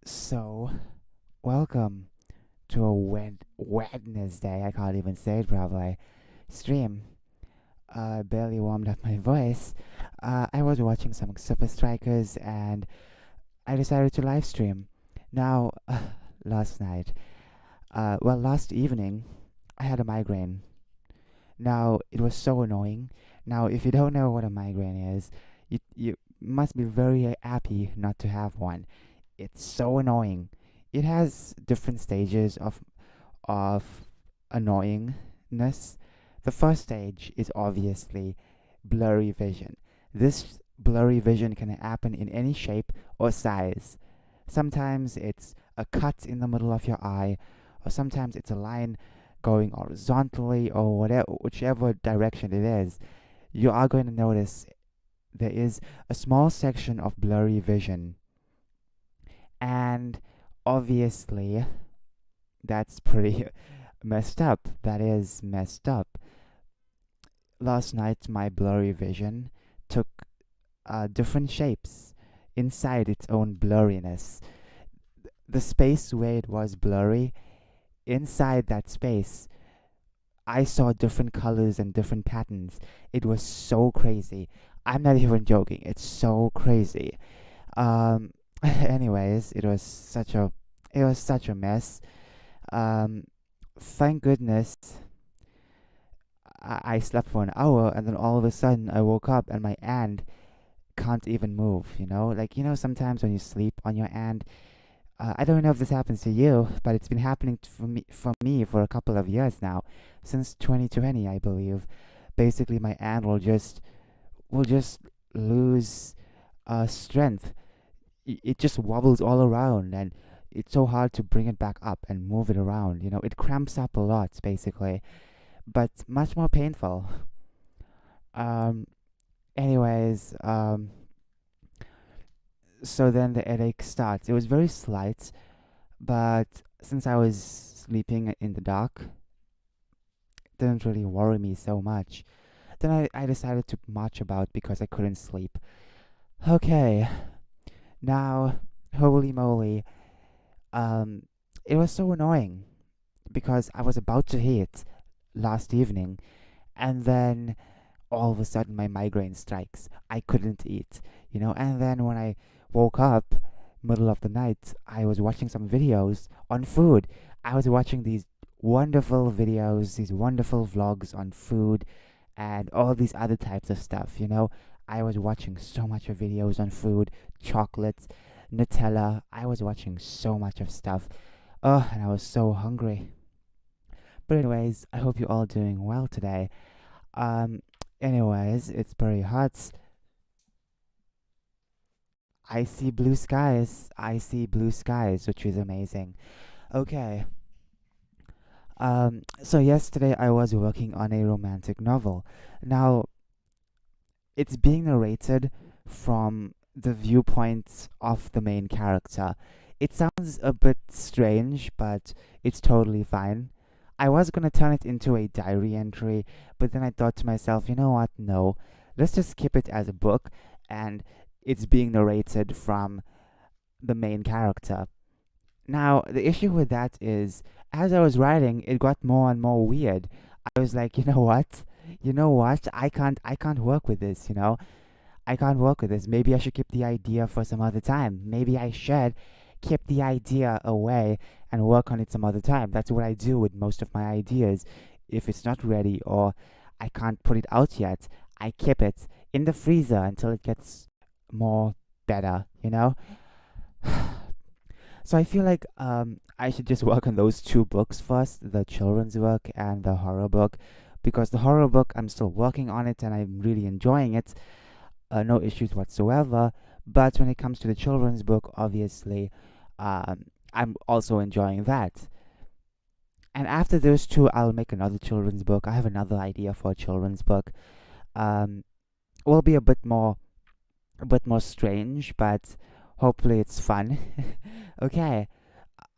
So, welcome to a Wednesday. I can't even say it properly. Stream. Barely warmed up my voice. I was watching some Super Strikers and I decided to live stream. Now, last night, last evening, I had a migraine. Now, it was so annoying. Now, if you don't know what a migraine is, you must be very happy not to have one. It's so annoying. It has different stages of annoyingness. The first stage is obviously blurry vision. This blurry vision can happen in any shape or size. Sometimes it's a cut in the middle of your eye, or sometimes it's a line going horizontally, or whichever direction it is. You are going to notice there is a small section of blurry vision, and obviously that's pretty messed up. That is messed up. Last night, my blurry vision took different shapes inside its own blurriness. The space where it was blurry, inside that space, I saw different colors and different patterns. It was so crazy. I'm not even joking. It's so crazy. Anyways, it was such a mess. Um, thank goodness I slept for an hour and then all of a sudden I woke up and my hand can't even move, Like, sometimes when you sleep on your hand, I don't know if this happens to you, but it's been happening for me for a couple of years now, since 2020, I believe. Basically, my hand will just lose strength. It just wobbles all around, and it's so hard to bring it back up and move it around. It cramps up a lot, basically, but much more painful. Um, anyways, so then the headache starts. It was very slight, but since I was sleeping in the dark, it didn't really worry me so much. Then I decided to march about because I couldn't sleep. Okay, now, holy moly, um, it was so annoying because I was about to eat last evening, and then all of a sudden my migraine strikes. I couldn't eat. And then when I woke up, middle of the night, I was watching some videos on food. I was watching these wonderful videos, these wonderful vlogs on food, and all these other types of stuff. I was watching so much of videos on food, chocolates, Nutella. I was watching so much of stuff. Oh, and I was so hungry. But anyways, I hope you're all doing well today. Um, anyways, it's very hot. I see blue skies. I see blue skies, which is amazing. Okay. So yesterday I was working on a romantic novel. Now, it's being narrated from the viewpoint of the main character. It sounds a bit strange, but it's totally fine. I was gonna turn it into a diary entry, but then I thought to myself, you know what? No, let's just keep it as a book, and it's being narrated from the main character. Now, the issue with that is, as I was writing, it got more and more weird. I was like, you know what? You know what? I can't work with this. I can't work with this. Maybe I should keep the idea for some other time. Maybe I should keep the idea away and work on it some other time. That's what I do with most of my ideas. If it's not ready or I can't put it out yet, I keep it in the freezer until it gets more better. So I feel like I should just work on those two books first, the children's book and the horror book, because the horror book I'm still working on it and I'm really enjoying it. No issues whatsoever. But when it comes to the children's book, obviously, I'm also enjoying that. And after those two, I'll make another children's book. I have another idea for a children's book. Um, will be a bit more strange, but hopefully it's fun. Okay,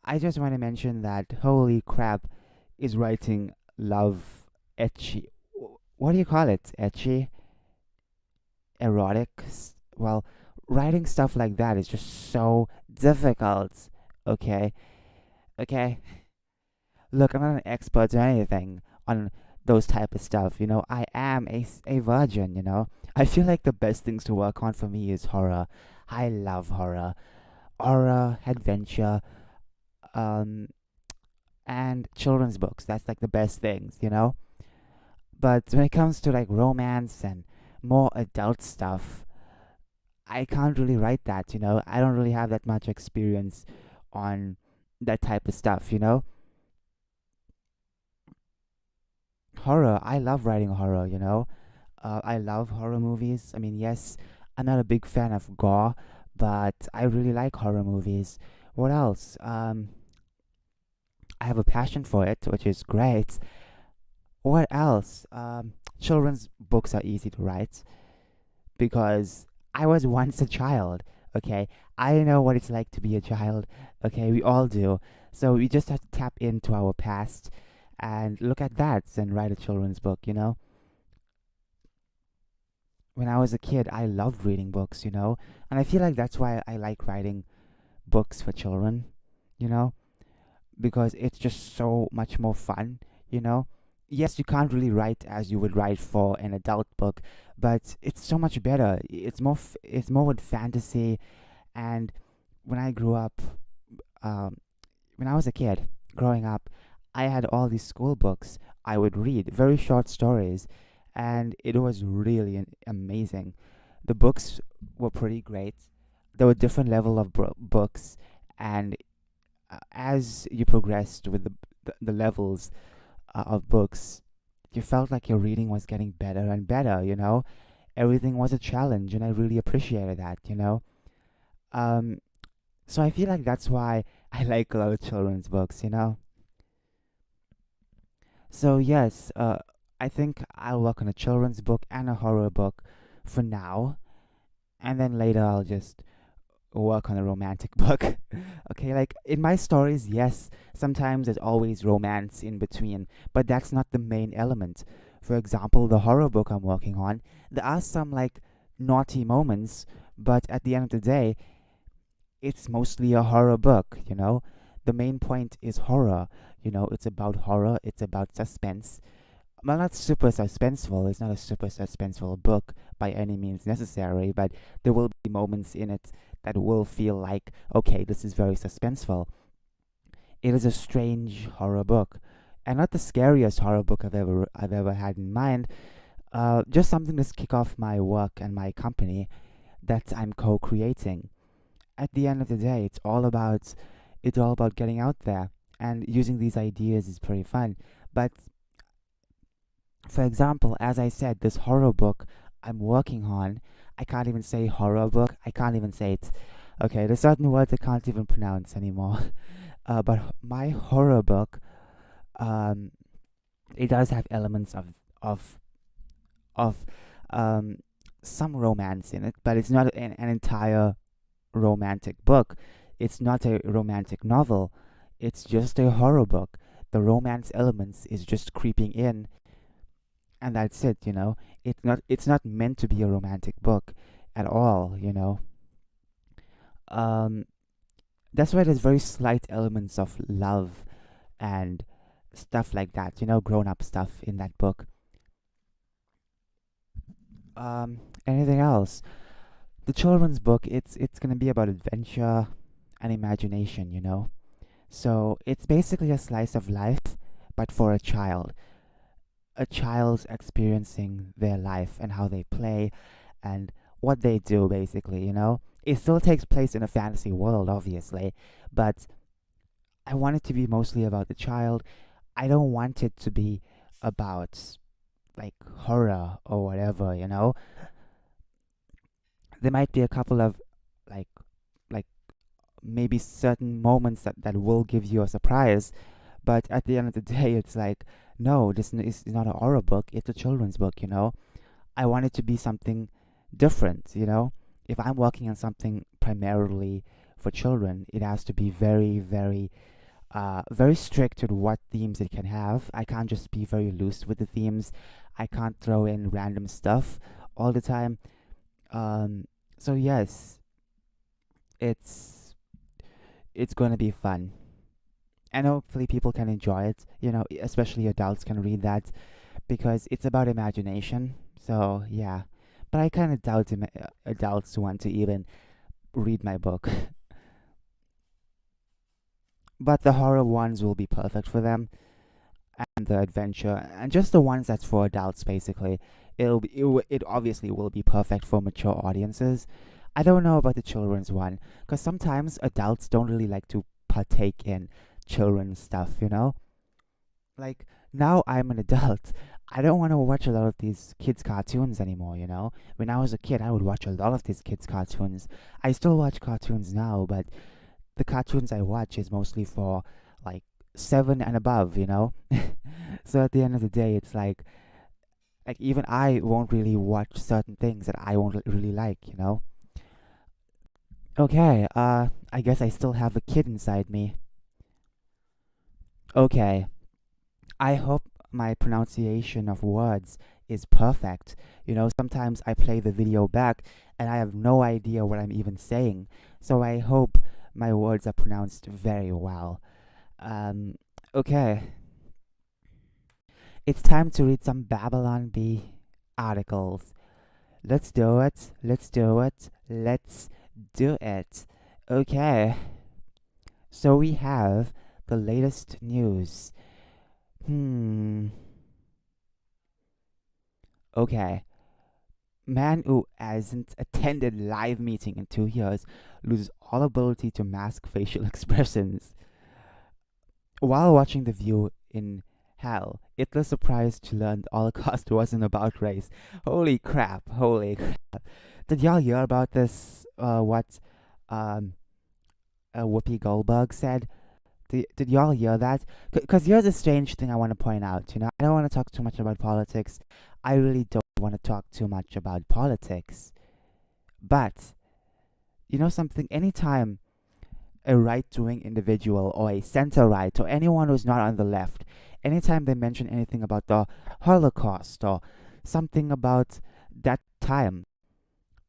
I just want to mention that holy crap is writing love etchy. What do you call it? Etchy, erotic. Well, writing stuff like that is just so difficult. Okay, okay. Look, I'm not an expert or anything on those type of stuff. I am a virgin. I feel like the best things to work on for me is horror. I love horror, adventure, um, and children's books. That's like the best things. But when it comes to like romance and more adult stuff, I can't really write that. I don't really have that much experience on that type of stuff. Horror, I love writing horror. I love horror movies. I mean, yes, I'm not a big fan of gore, but I really like horror movies. What else? I have a passion for it, which is great. What else? Children's books are easy to write because I was once a child. Okay, I know what it's like to be a child. Okay, we all do. So we just have to tap into our past and look at that and write a children's book. When I was a kid, I loved reading books, and I feel like that's why I like writing books for children, you know, because it's just so much more fun. Yes, you can't really write as you would write for an adult book, but it's so much better. It's more with fantasy. And when I grew up, um, when I was a kid growing up, I had all these school books I would read, very short stories, and it was really amazing. The books were pretty great. There were different level of books, and as you progressed with the levels of books, you felt like your reading was getting better and better. Everything was a challenge, and I really appreciated that. Um, so I feel like that's why I like a lot of children's books. So yes, I think I'll work on a children's book and a horror book for now, and then later I'll just work on a romantic book. Okay, like in my stories, yes, sometimes there's always romance in between, but that's not the main element. For example, the horror book I'm working on, there are some like naughty moments, but at the end of the day, it's mostly a horror book. The main point is horror. It's about horror, it's about suspense. Well, not super suspenseful. It's not a super suspenseful book by any means necessary, but there will be moments in it that will feel like, okay, this is very suspenseful. It is a strange horror book, and not the scariest horror book I've ever had in mind. Just something to kick off my work and my company that I'm co-creating. At the end of the day, it's all about getting out there, and using these ideas is pretty fun. But for example, as I said, this horror book I'm working on, I can't even say horror book. I can't even say it. Okay, there's certain words I can't even pronounce anymore. But my horror book, um, it does have elements of of um some romance in it, but it's not an entire romantic book. It's not a romantic novel. It's just a horror book. The romance elements is just creeping in, and that's it. It's not meant to be a romantic book at all. um that's why there's very slight elements of love and stuff like that, grown up stuff in that book. Anything else? The children's book, it's gonna be about adventure and imagination. So it's basically a slice of life, but for a child's experiencing their life and how they play and what they do basically. It still takes place in a fantasy world, obviously, but I want it to be mostly about the child. I don't want it to be about like horror or whatever. There might be a couple of like like maybe certain moments that will give you a surprise, but at the end of the day, it's like, no, is not a horror book, it's a children's book. I want it to be something different. If I'm working on something primarily for children, it has to be very, very, very strict with what themes it can have. I can't just be very loose with the themes. I can't throw in random stuff all the time. Um, so yes, it's it's gonna be fun, and hopefully people can enjoy it. Especially adults can read that because it's about imagination. So yeah, but I kind of doubt adults want to even read my book. But the horror ones will be perfect for them, and the adventure, and just the ones that's for adults. Basically, it obviously will be perfect for mature audiences. I don't know about the children's one, because sometimes adults don't really like to partake in children's stuff. Like, now I'm an adult. I don't want to watch a lot of these kids' cartoons anymore. When I was a kid, I would watch a lot of these kids' cartoons. I still watch cartoons now, but the cartoons I watch is mostly for like 7 and above. So at the end of the day, it's like even I won't really watch certain things that I won't really like. Okay, I guess I still have a kid inside me. Okay, I hope my pronunciation of words is perfect. Sometimes I play the video back and I have no idea what I'm even saying. So I hope my words are pronounced very well. Um, okay, it's time to read some Babylon Bee articles. Let's do it. Let's do it. Let's do it. Okay, so we have the latest news. Hmm. Okay. Man who hasn't attended live meeting in 2 years loses all ability to mask facial expressions. While watching The View in hell, Hitler surprised to learn the Holocaust wasn't about race. Holy crap! Holy crap! Did y'all hear about this? What um Whoopi Goldberg said? Did y'all hear that? Because here's a strange thing I want to point out. I don't want to talk too much about politics. I really don't want to talk too much about politics. But something, anytime a right doing individual or a center right or anyone who's not on the left, anytime they mention anything about the Holocaust or something about that time,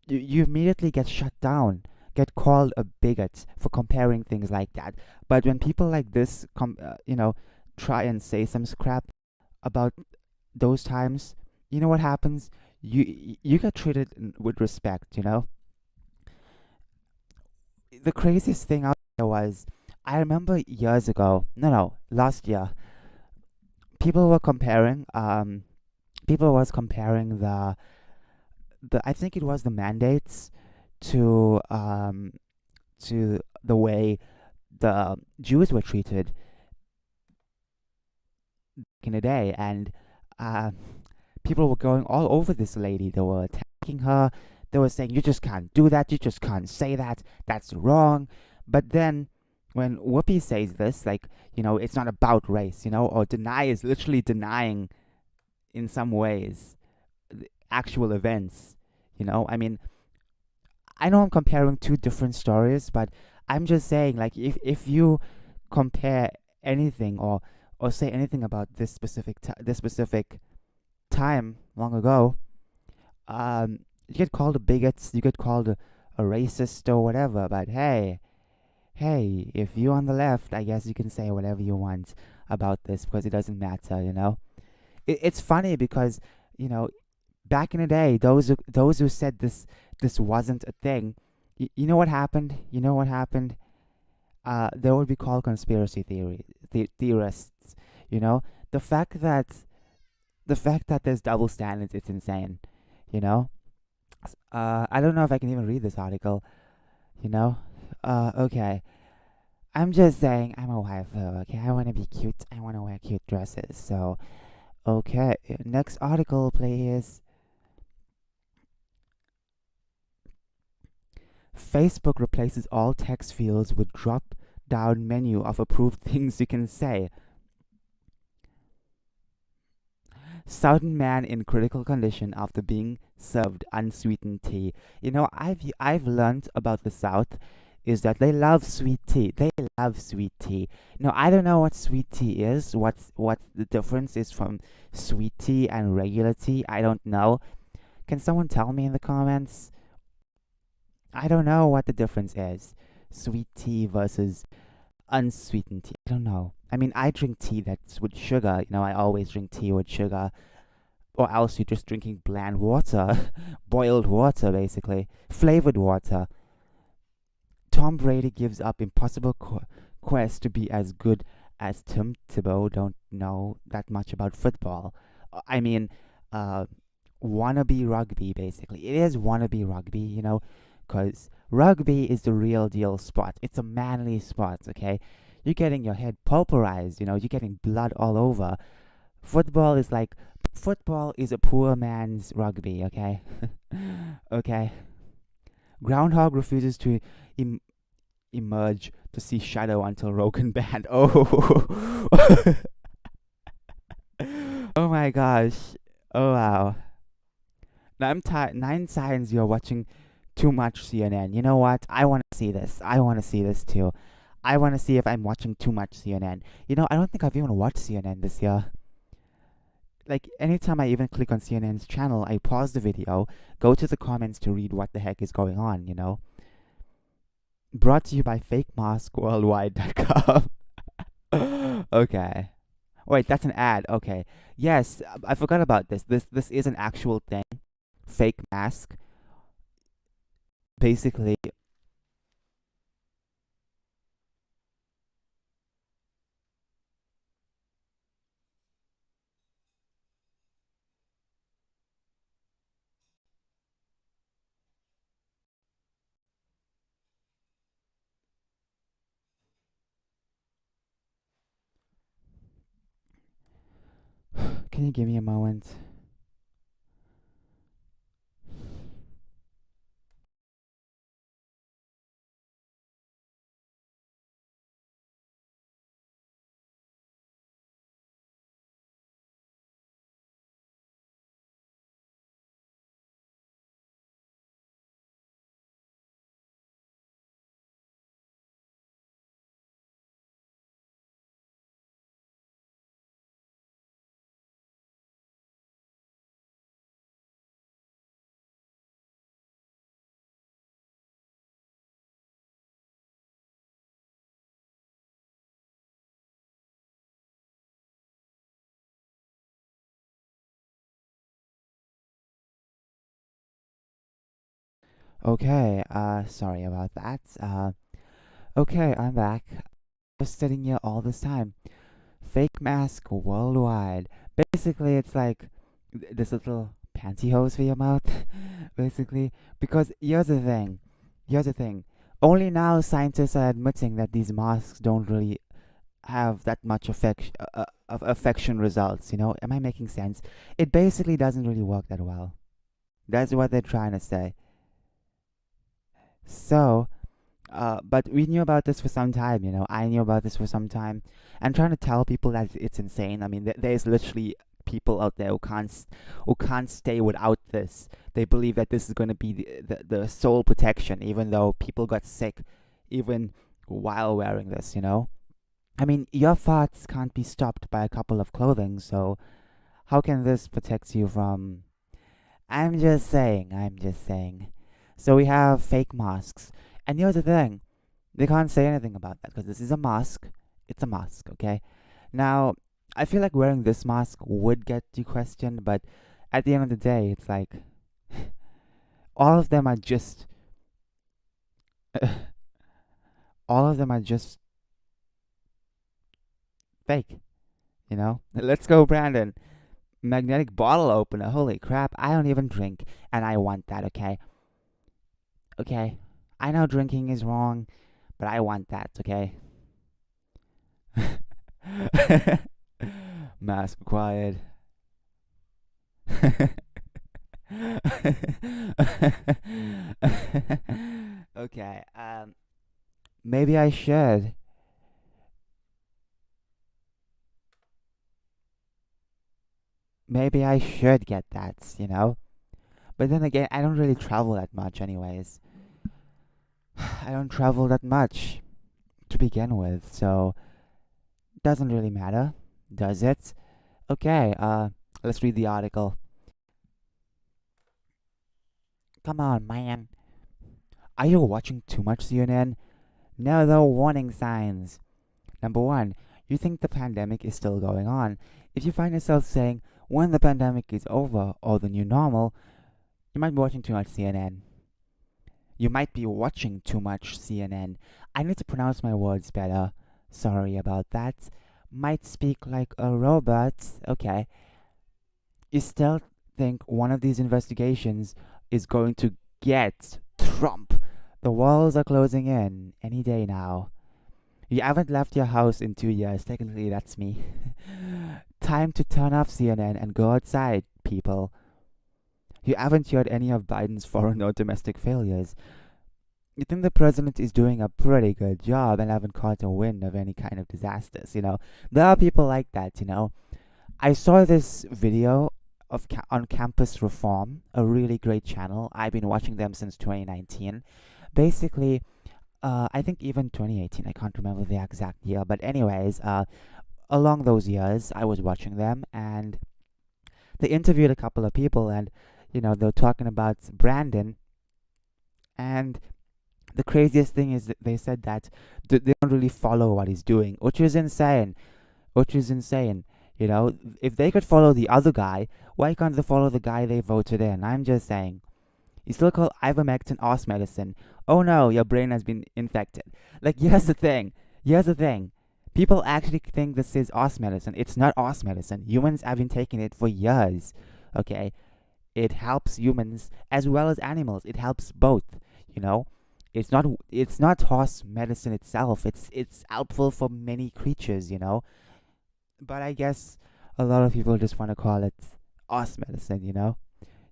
you immediately get shut down, get called a bigot for comparing things like that. But when people like this try and say some crap about those times, you know what happens? You get treated with respect. The craziest thing out there was, I remember years ago, no, last year, people were comparing, people was comparing the I think it was the mandates to the way the Jews were treated back in the day, and uh, people were going all over this lady. They were attacking her. They were saying, "You just can't do that. You just can't say that. That's wrong." But then, when Whoopi says this, like, it's not about race, or is literally denying in some ways the actual events. I mean, I know I'm comparing two different stories, but I'm just saying, like, if you compare anything or say anything about this specific time long ago, you get called a bigot, you get called a racist or whatever. But hey, if you're on the left, I guess you can say whatever you want about this because it doesn't matter. It's funny because you know back in the day, those who said this wasn't a thing, you know what happened? You know what happened? They would be called conspiracy theorists. You know, the fact that there's double standards, it's insane. You know, I don't know if I can even read this article. You know, okay. I'm just saying I'm a waifu. Okay, I want to be cute. I want to wear cute dresses. So, okay. Next article, please. Facebook replaces all text fields with drop down menu of approved things you can say. Southern man in critical condition after being served unsweetened tea. I've learned about the South is that they love sweet tea. They love sweet tea. I don't know what sweet tea is. What the difference is from sweet tea and regular tea? I don't know. Can someone tell me in the comments? I don't know what the difference is. sweet tea versus unsweetened tea. I don't know. I mean, I drink tea that's with sugar. I always drink tea with sugar, or else you're just drinking bland water, boiled water, basically, flavored water. Tom Brady gives up impossible quest to be as good as Tim Tebow. Don't know that much about football. I mean, uh, wannabe rugby, basically. It is wannabe rugby, because rugby is the real deal sport. It's a manly sport, okay? You're getting your head pulverized, you're getting blood all over. Football is like, football is a poor man's rugby, okay? Okay. Groundhog refuses to Im- emerge to see shadow until Rogan banned. Oh. Oh my gosh. Oh wow. Now I'm tired. 9 signs you're watching too much CNN. You know what? I want to see this. I want to see this too. I want to see if I'm watching too much CNN. I don't think I've even watched CNN this year. Like, anytime I even click on CNN's channel, I pause the video, go to the comments to read what the heck is going on. Brought to you by fakemaskworldwide.com. Okay. Wait, that's an ad. Okay. Yes, I forgot about this. This is an actual thing. Fake mask. Basically, can you give me a moment? Okay, sorry about that. Okay, I'm back. Just sitting here all this time. Fake mask worldwide. Basically, it's like this little pantyhose for your mouth, basically. Because here's the thing. Only now scientists are admitting that these masks don't really have that much of affection results. Am I making sense? It basically doesn't really work that well. That's what they're trying to say. So, but we knew about this for some time. I knew about this for some time, and trying to tell people that it's insane. I mean, there's literally people out there who can't stay without this. They believe that this is going to be the sole protection, even though people got sick, even while wearing this. I mean, your thoughts can't be stopped by a couple of clothing, so how can this protect you from? I'm just saying. I'm just saying. So we have fake masks, and here's the thing. They can't say anything about that because this is a mask. It's a mask, okay? Now, I feel like wearing this mask would get you questioned, but at the end of the day, it's like all of them are just all of them are just fake, Let's go, Brandon. Magnetic bottle opener. Holy crap, I don't even drink and I want that, okay? Okay. I know drinking is wrong, but I want that, okay? Mask required. Okay, maybe I should. Maybe I should get that. But then again, I don't really travel that much, anyways. I don't travel that much to begin with, so doesn't really matter, does it? Okay, let's read the article. Come on, man. Are you watching too much CNN? Now the warning signs. Number one, you think the pandemic is still going on. If you find yourself saying, when the pandemic is over or the new normal, you might be watching too much CNN. You might be watching too much CNN. I need to pronounce my words better. Sorry about that. Might speak like a robot. Okay. You still think one of these investigations is going to get Trump? The walls are closing in any day now. You haven't left your house in 2 years. Technically, that's me. Time to turn off CNN and go outside, people. You haven't heard any of Biden's foreign or domestic failures. You think the president is doing a pretty good job and haven't caught a wind of any kind of disasters. There are people like that. I saw this video of on campus reform, a really great channel. I've been watching them since 2019. Basically, I think even 2018. I can't remember the exact year, but anyways, along those years, I was watching them, and they interviewed a couple of people, and they're talking about Brandon, and the craziest thing is that they said that they don't really follow what he's doing, which is insane. Which is insane. If they could follow the other guy, why can't they follow the guy they voted in? I'm just saying. You still call ivermectin arse medicine. Oh no, your brain has been infected. Like, here's the thing. Here's the thing. People actually think this is arse medicine. It's not arse medicine. Humans have been taking it for years. Okay? It helps humans as well as animals. It helps both. You know? It's not horse medicine itself. It's helpful for many creatures. But I guess a lot of people just want to call it horse medicine.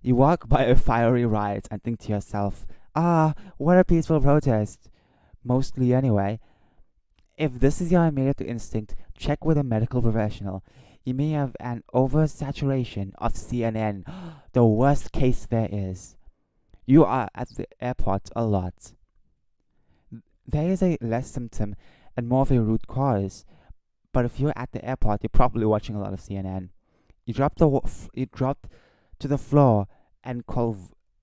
You walk by a fiery riot and think to yourself, what a peaceful protest. Mostly anyway. If this is your immediate instinct, check with a medical professional. You may have an oversaturation of CNN, the worst case there is. You are at the airport a lot. There is a less symptom and more of a root cause. But if you're at the airport, you're probably watching a lot of CNN. You drop to the floor and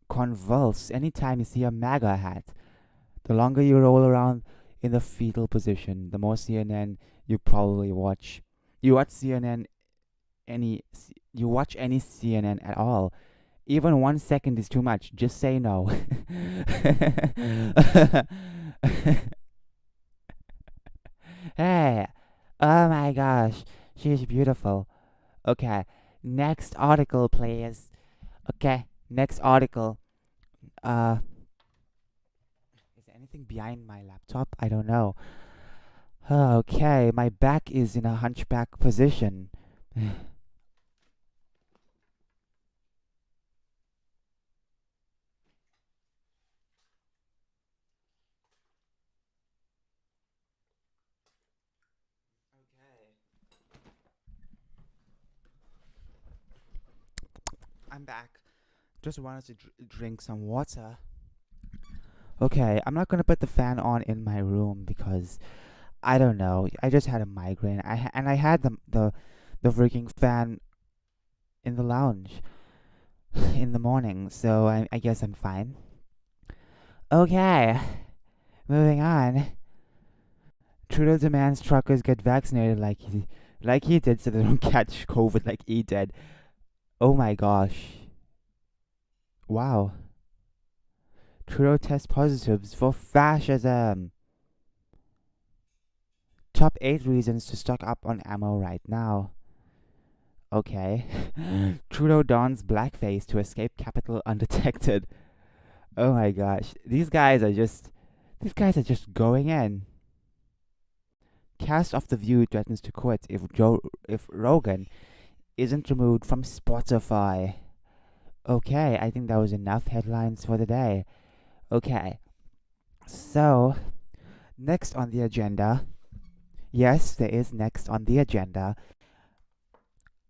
convulse anytime you see a MAGA hat. The longer you roll around in the fetal position, the more CNN you probably watch. You watch CNN any you watch any CNN at all. Even 1 second is too much. Just say no. Hey, oh my gosh, she's beautiful. Okay, next article, please. Okay, next article. Uh, is there anything behind my laptop? I don't know. Okay, my back is in a hunchback position. Okay, I'm back. Just wanted to drink some water. Okay, I'm not gonna put the fan on in my room because I don't know. I just had a migraine. And I had the freaking fan in the lounge in the morning, so I guess I'm fine. Okay, moving on. Trudeau demands truckers get vaccinated like he did so they don't catch COVID like he did. Oh my gosh. Wow. Trudeau tests positives for fascism. Top 8 reasons to stock up on ammo right now. Okay. Trudeau dons blackface to escape Capitol undetected. Oh my gosh. These guys are just going in. Cast off the View threatens to quit if Rogan isn't removed from Spotify. Okay, I think that was enough headlines for the day. Okay. So, next on the agenda. Yes, there is next on the agenda.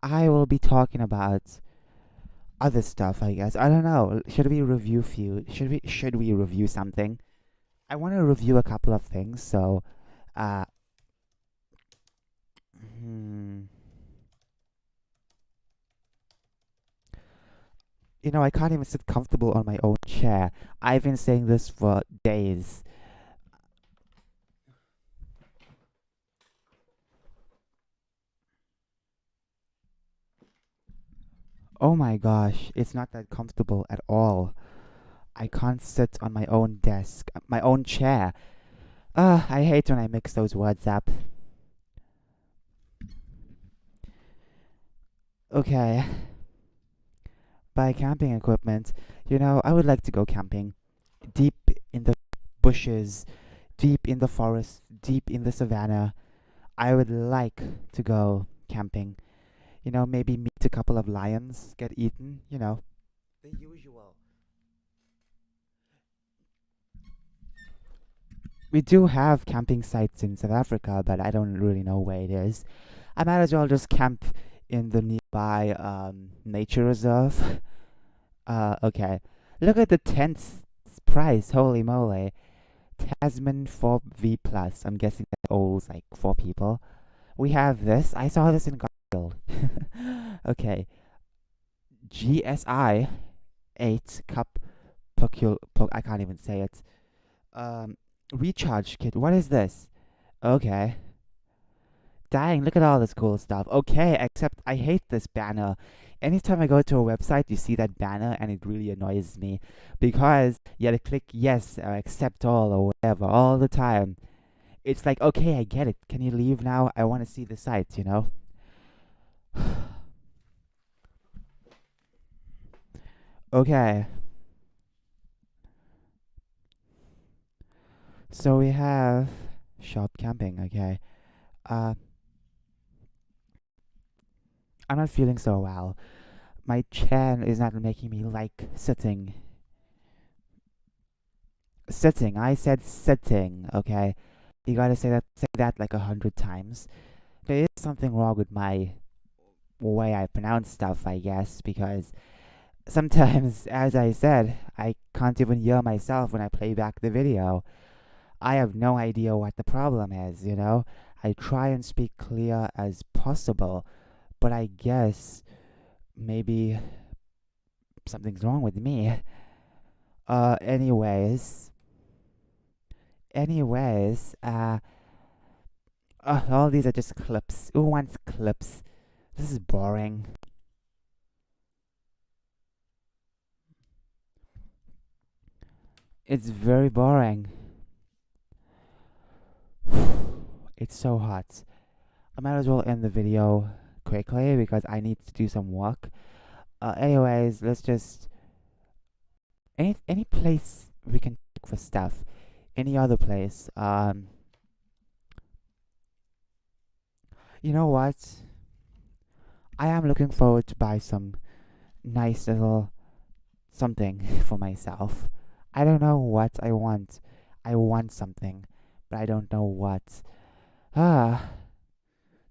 I will be talking about other stuff, I guess. I don't know. Should we review few? Should we review something? I want to review a couple of things. So, uh, hmm, I can't even sit comfortable on my own chair. I've been saying this for days. Oh my gosh, it's not that comfortable at all. I can't sit on my own desk, my own chair. I hate when I mix those words up. Okay, by camping equipment, I would like to go camping deep in the bushes, deep in the forest, deep in the savannah. I would like to go camping. Maybe meet a couple of lions, get eaten, the usual. We do have camping sites in South Africa, but I don't really know where it is. I might as well just camp in the nearby nature reserve. Okay. Look at the tent's price. Holy moly. Tasman 4V Plus. I'm guessing that holds like 4 people. We have this. I saw this in Garfield. Okay. GSI 8 cup I can't even say it. Um, recharge kit. What is this? Okay. Dang, look at all this cool stuff. Okay, except I hate this banner. Anytime I go to a website, you see that banner and it really annoys me because you have to click yes or accept all or whatever all the time. It's like, okay, I get it. Can you leave now? I want to see the site. Okay, so we have shop camping. Okay, uh, I'm not feeling so well. My chair is not making me like sitting. Sitting. I said sitting. Okay, you gotta say that like 100 times. There is something wrong with my way I pronounce stuff, I guess, because sometimes, as I said, I can't even hear myself when I play back the video. I have no idea what the problem is. I try and speak clear as possible, but I guess maybe something's wrong with me. Anyways, all these are just clips. Who wants clips? This is boring. It's very boring. It's so hot. I might as well end the video quickly because I need to do some work. Anyways, let's just any place we can check for stuff. Any other place. You know what? I am looking forward to buy some nice little something for myself. I don't know what I want. I want something, but I don't know what. Ah,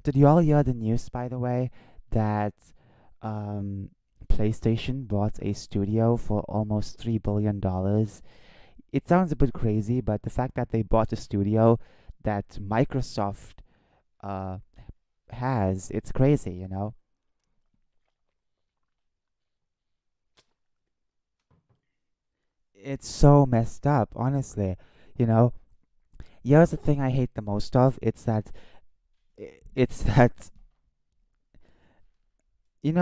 did you all hear the news, by the way, that um, PlayStation bought a studio for almost $3 billion? It sounds a bit crazy, but the fact that they bought a studio that Microsoft uh, has, it's crazy. It's so messed up, honestly. You know, here's the thing I hate the most of. It's that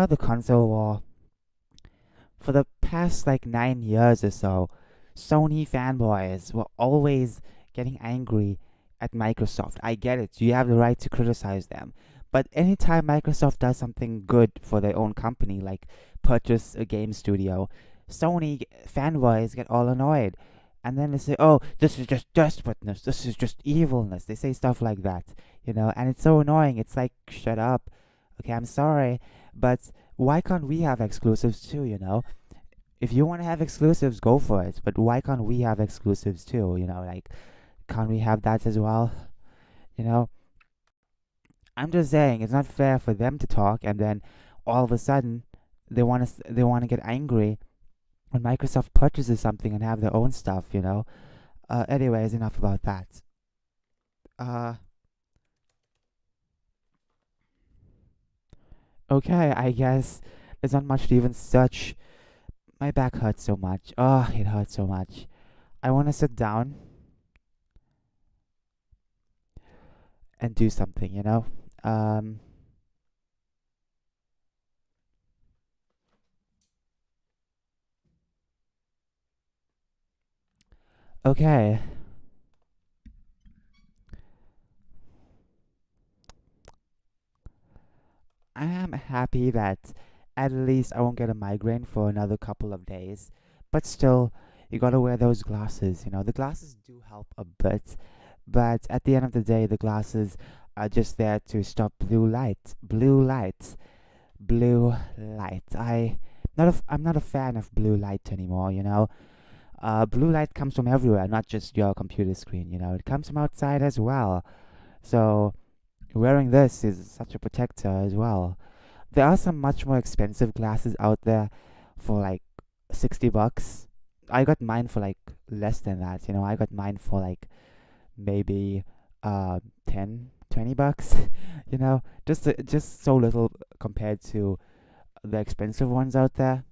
the console war for the past like 9 years or so, Sony fanboys were always getting angry at Microsoft. I get it, you have the right to criticize them. But anytime Microsoft does something good for their own company, like purchase a game studio, Sony fanboys get all annoyed. And then they say, oh, this is just desperateness, this is just evilness. They say stuff like that, and it's so annoying. It's like, shut up. Okay, I'm sorry, but why can't we have exclusives too? If you want to have exclusives, go for it. But why can't we have exclusives too? Like, can't we have that as well? You know, I'm just saying it's not fair for them to talk and then all of a sudden they want to get angry when Microsoft purchases something and have their own stuff. Anyways, enough about that. Uh, okay, I guess there's not much to even search. My back hurts so much. Oh, it hurts so much. I want to sit down and do something. Um, Okay, I am happy that at least I won't get a migraine for another couple of days. But still, you gotta wear those glasses. The glasses do help a bit, but at the end of the day, the glasses are just there to stop blue light. Blue light. Blue light. I'm not a fan of blue light anymore. Blue light comes from everywhere, not just your computer screen. It comes from outside as well. So wearing this is such a protector as well. There are some much more expensive glasses out there for like $60. I got mine for like less than that. I got mine for like maybe 10, $20. Just so little compared to the expensive ones out there.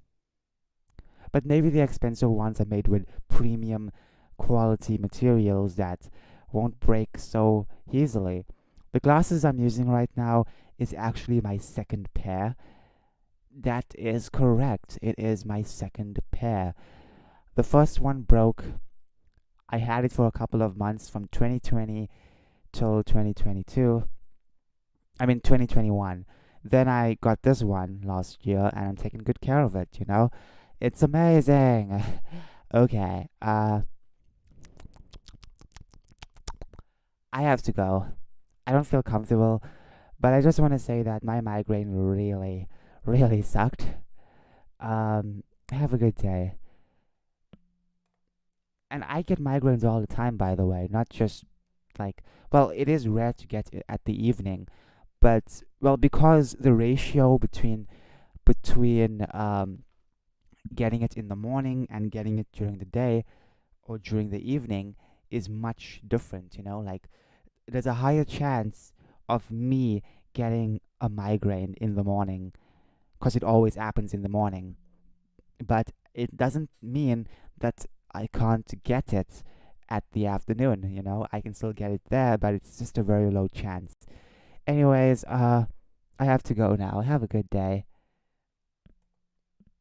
But maybe the expensive ones are made with premium quality materials that won't break so easily. The glasses I'm using right now is actually my second pair. That is correct. It is my second pair. The first one broke. I had it for a couple of months from 2020 till 2022. I mean 2021. Then I got this one last year and I'm taking good care of it. It's amazing. Okay. I have to go. I don't feel comfortable, but I just want to say that my migraine really, really sucked. Have a good day. And I get migraines all the time, by the way, not just like, well, it is rare to get it at the evening, but well, because the ratio between getting it in the morning and getting it during the day or during the evening is much different. Like there's a higher chance of me getting a migraine in the morning because it always happens in the morning. But it doesn't mean that I can't get it at the afternoon. I can still get it there, but it's just a very low chance. Anyways, I have to go now. Have a good day.